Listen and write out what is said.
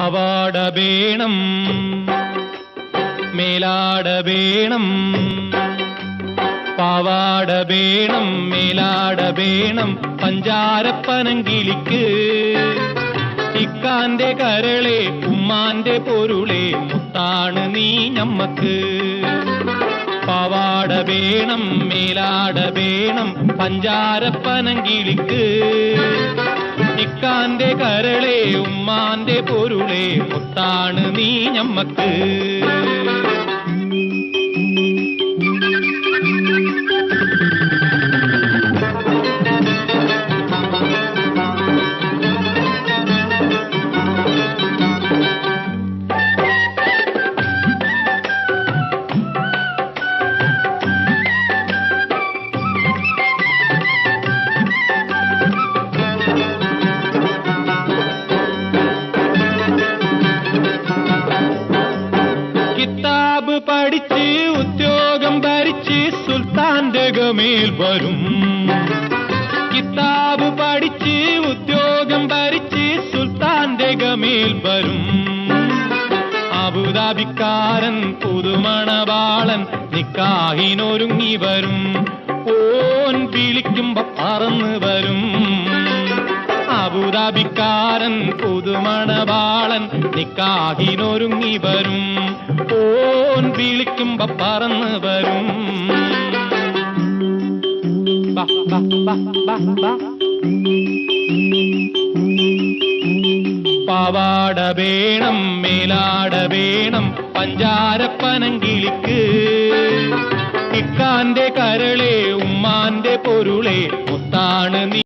പാവാട വേണം മേലാട വേണം പാവാട വേണം മേലാട വേണം പഞ്ചാരപ്പനങ്കിളിക്ക് ഇക്കാന്റെ കരളെ ഉമ്മാന്റെ പൊരുളെ മുത്താണ് നീ ഞമ്മക്ക് പാവാട വേണം മേലാട വേണം പഞ്ചാരപ്പനങ്കിളിക്ക് ഇക്കാന്റെ കരളെ ഉമ്മാന്റെ പൊരുളെ മുത്താണ് നീ ഞമ്മക്ക് കിതാബ് പഠിച്ച് ഉദ്യോഗം ഭരിച്ച് സുൽത്താന്റെ ഗമേൽ വരും കിതാബ് പഠിച്ച് ഉദ്യോഗം ഭരിച്ച് സുൽത്താന്റെ ഗമേൽ വരും അബുദാബിക്കാരൻ പുതുമണവാളൻ നിക്കാഹിനൊരുങ്ങി വരും ഓൻ വിളിക്കുമ്പോ പറന്ന് വരും അബുദാബിക്കാരൻ പുതുമണവാളൻ നിക്കാഹിനൊരുങ്ങി വരും ഓൻ വിളിക്കുമ്പോ പറന്ന് വരും പാവാട വേണം മേലാട വേണം പഞ്ചാരപ്പനങ്കിളിക്ക് ഇക്കാന്റെ കരളെ ഉമ്മാന്റെ പൊരുളെ മുത്താണ് നീ